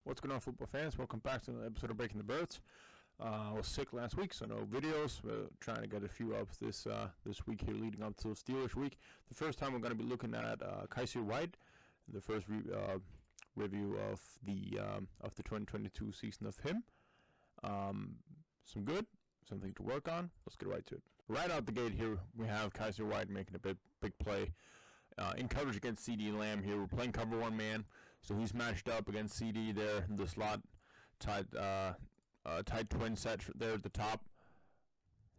What's going on, football fans? Welcome back to another episode of Breaking the Birds. I was sick last week, so no videos. We're trying to get a few up this week here, leading up to Steelers week. The first time we're going to be looking at Kyzir White, the first review of the 2022 season of him. Some good, something to work on. Let's get right to it. Right out the gate here, we have Kyzir White making a big play. In coverage against CD Lamb here. We're playing cover one man, so he's matched up against CD there in the slot, tight twin set there at the top.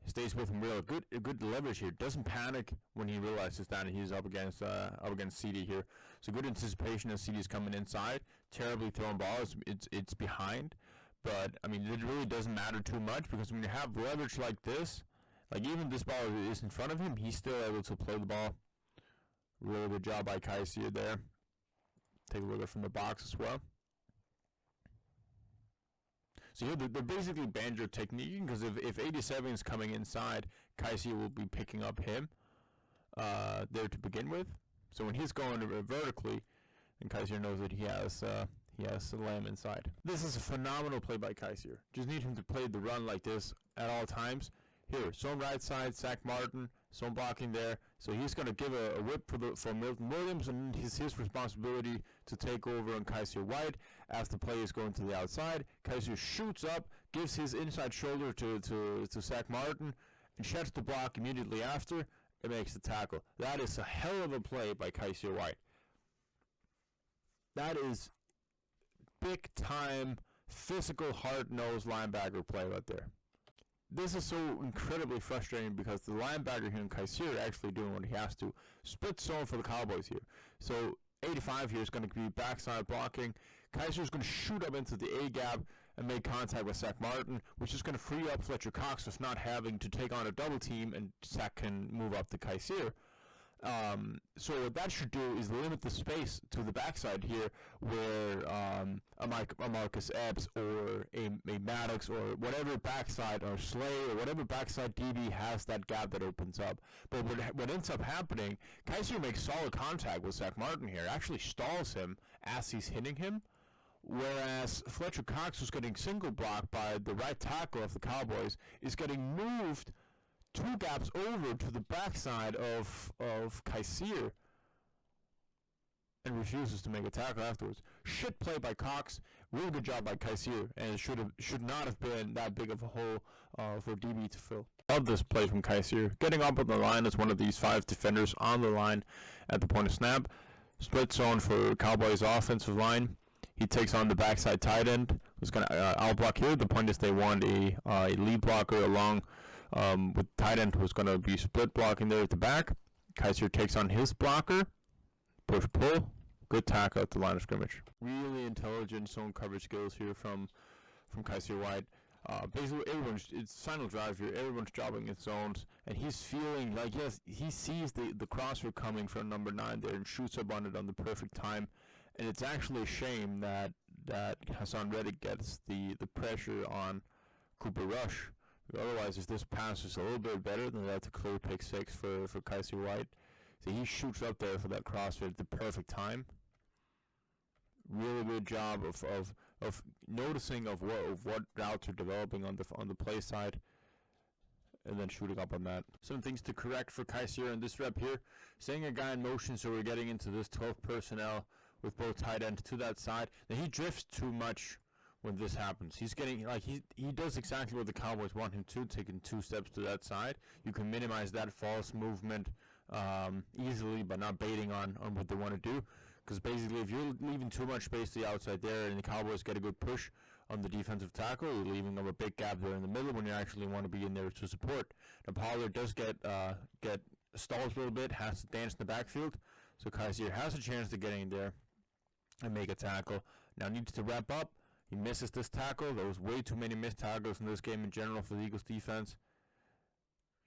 Stays with him real good leverage here. Doesn't panic when he realizes that he's up against CD here. So good anticipation as CD's coming inside. Terribly thrown ball. It's behind, but I mean it really doesn't matter too much because when you have leverage like this, like even this ball is in front of him, he's still able to play the ball. Really good job by Kyzir there. Take a look at it from the box as well. So here they're basically banjo technique because if 87 is coming inside, Kyzir will be picking up him there to begin with. So when he's going vertically, then Kyzir knows that he has the Lamb inside. This is a phenomenal play by Kyzir. Just need him to play the run like this at all times. Here, zone right side, Zach Martin, zone blocking there. So he's going to give a whip for Milton Williams, and it's his responsibility to take over on Kyzir White as the play is going to the outside. Kyzir shoots up, gives his inside shoulder to Zach Martin, and shuts the block immediately after and makes the tackle. That is a hell of a play by Kyzir White. That is big-time, physical, hard-nosed linebacker play right there. This is so incredibly frustrating because the linebacker here in Kyzir are actually doing what he has to. Split zone for the Cowboys here. So 85 here is going to be backside blocking. Kyzir is going to shoot up into the A gap and make contact with Zach Martin, which is going to free up Fletcher Cox with not having to take on a double team, and Zach can move up to Kyzir. So what that should do is limit the space to the backside here where a Marcus Epps or a Maddox or whatever backside, or Slay or whatever backside DB has that gap that opens up. But what ends up happening, Kyzir makes solid contact with Zach Martin here, actually stalls him as he's hitting him, whereas Fletcher Cox, who's getting single blocked by the right tackle of the Cowboys, is getting moved two gaps over to the backside of Kyzir and refuses to make a tackle afterwards. Shit play by Cox. Really good job by Kyzir, and it should not have been that big of a hole for DB to fill. Love this play from Kyzir. Getting up on the line as one of these 5 defenders on the line at the point of snap. Split zone for Cowboys offensive line. He takes on the backside tight end. Who's going to outblock here. The point is they want a lead blocker along with tight end who's going to be split blocking there at the back. Kyzir takes on his blocker. Push pull. Good tackle at the line of scrimmage. Really intelligent zone coverage skills here from Kyzir White. Basically, it's final drive here. Everyone's dropping in zones, and he's feeling like he sees the crosser coming from number 9 there and shoots up on it on the perfect time. And it's actually a shame that Hassan Reddick gets the pressure on Cooper Rush. Otherwise, if this pass is a little bit better, then that's a clear pick 6 for Kyzir White. So he shoots up there for that crossfit at the perfect time. Really good job of noticing of what routes are developing on the play side, and then shooting up on that. Some things to correct for Kyzir in this rep here. Seeing a guy in motion, so we're getting into this 12 personnel with both tight ends to that side. Then he drifts too much when this happens. He's getting, like, he does exactly what the Cowboys want him to, taking 2 steps to that side. You can minimize that false movement easily by not baiting on what they want to do. Because basically, if you're leaving too much space to the outside there and the Cowboys get a good push on the defensive tackle, you're leaving them a big gap there in the middle when you actually want to be in there to support. Now, Pollard does get stalled a little bit, has to dance in the backfield. So Kyzir has a chance to get in there and make a tackle. Now needs to wrap up. He misses this tackle. There was way too many missed tackles in this game in general for the Eagles defense.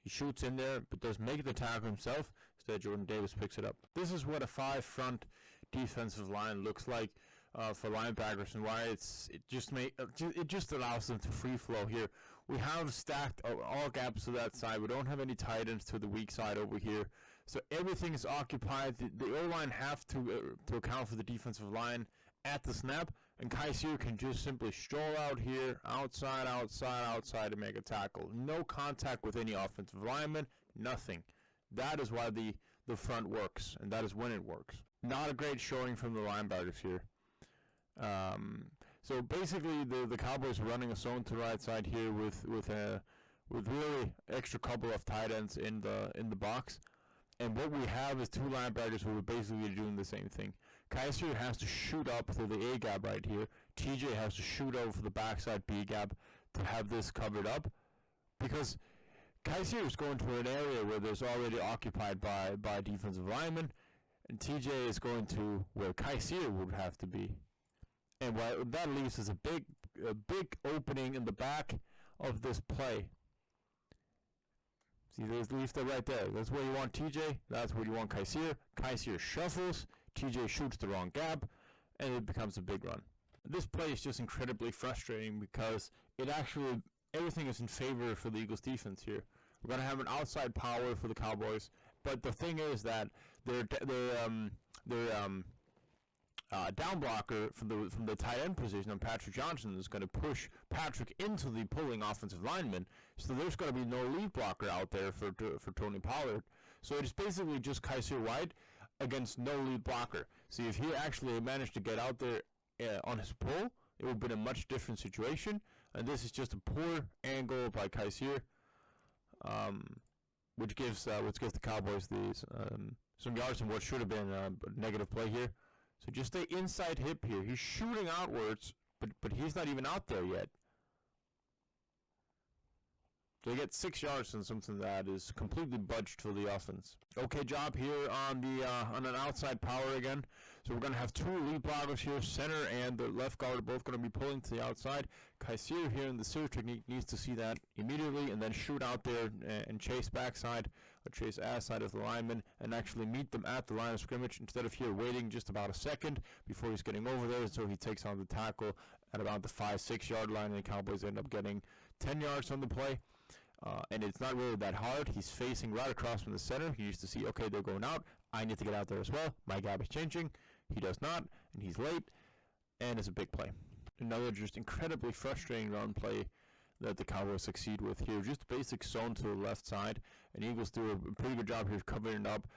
He shoots in there, but does make the tackle himself. Instead, Jordan Davis picks it up. This is what a 5-front defensive line looks like for linebackers, and why it just allows them to free flow here. We have stacked all gaps to that side. We don't have any tight ends to the weak side over here. So everything is occupied. The O-line have to account for the defensive line at the snap, And Kyzir can just simply stroll out here, outside, outside, outside to make a tackle. No contact with any offensive lineman, nothing. That is why the front works, and that is when it works. Not a great showing from the linebackers here. So basically, the Cowboys are running a zone to the right side here with really extra couple of tight ends in the box. And what we have is two linebackers who are basically doing the same thing. Kyzir has to shoot up through the A gap right here. TJ has to shoot over the backside B gap to have this covered up, because Kyzir is going to an area where there's already occupied by defensive linemen, and TJ is going to where Kyzir would have to be. And what that leaves is a big opening in the back of this play. See, there's leaves that right there. That's where you want TJ. That's where you want Kyzir. Kyzir shuffles. TJ shoots the wrong gap, and it becomes a big run. This play is just incredibly frustrating because everything is in favor for the Eagles defense here. We're going to have an outside power for the Cowboys, but the thing is that their down blocker from the tight end position on Patrick Johnson is going to push Patrick into the pulling offensive lineman, so there's going to be no lead blocker out there for Tony Pollard. So it's basically just Kyzir White against no lead blocker. See, if he actually managed to get out there on his pull, it would have been a much different situation. And this is just a poor angle by Kyzir, which gives the Cowboys some yards in what should have been a negative play here. So just stay inside hip here. He's shooting outwards, but he's not even out there yet. So they get 6 yards on something that is completely budged for the offense. Okay job here on an outside power again. So we're going to have two lead blockers here. Center and the left guard are both going to be pulling to the outside. Kyzir here in the series technique needs to see that immediately and then shoot out there and chase backside or chase ass side of the lineman and actually meet them at the line of scrimmage instead of here waiting just about a second before he's getting over there. So he takes on the tackle at about the 5-6 yard line, and the Cowboys end up getting 10 yards on the play. And it's not really that hard. He's facing right across from the center. He used to see, okay, they're going out. I need to get out there as well. My gap is changing. He does not, and he's late, and it's a big play. Another just incredibly frustrating run play that the Cowboys succeed with here. Just basic zone to the left side, and Eagles do a pretty good job here covering it up.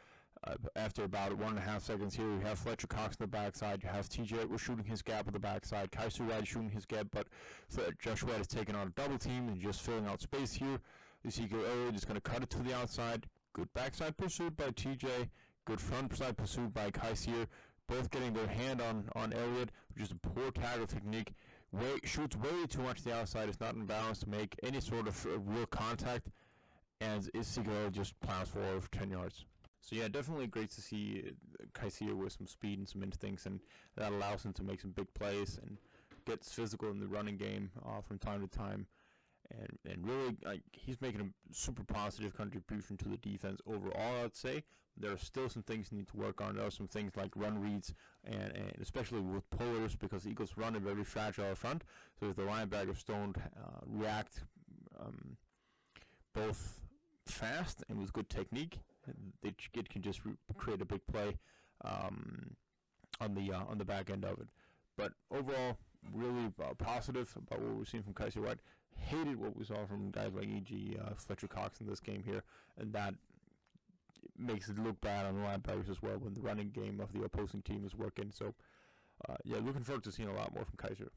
After about 1.5 seconds here, we have Fletcher Cox on the backside. You have TJ Edwards shooting his gap on the backside. Kyzir White shooting his gap, but Josh White is taking on a double team and just filling out space here. Ezekiel Elliott is going to cut it to the outside. Good backside pursuit by TJ. Good front side pursuit by Kyzir. Both getting their hand on Elliott, which is a poor tackle technique. Shoots way too much to the outside. It's not in balance to make any sort of real contact. And Ezekiel Elliott just plows forward for 10 yards. So yeah, definitely great to see Kyzir with some speed and some instincts, and that allows him to make some big plays and gets physical in the running game from time to time. And really, he's making a super positive contribution to the defense overall, I'd say. There are still some things you need to work on. There are some things like run reads, and especially with pullers, because the Eagles run a very fragile front. So if the linebackers don't react both fast and with good technique, it can just create a big play on the back end of it. But overall, really positive about what we've seen from Kyzir White. Hated what we saw from guys like E.G. Fletcher Cox in this game here, and that makes it look bad on the linebackers as well when the running game of the opposing team is working. So, yeah, looking forward to seeing a lot more from Kyzir.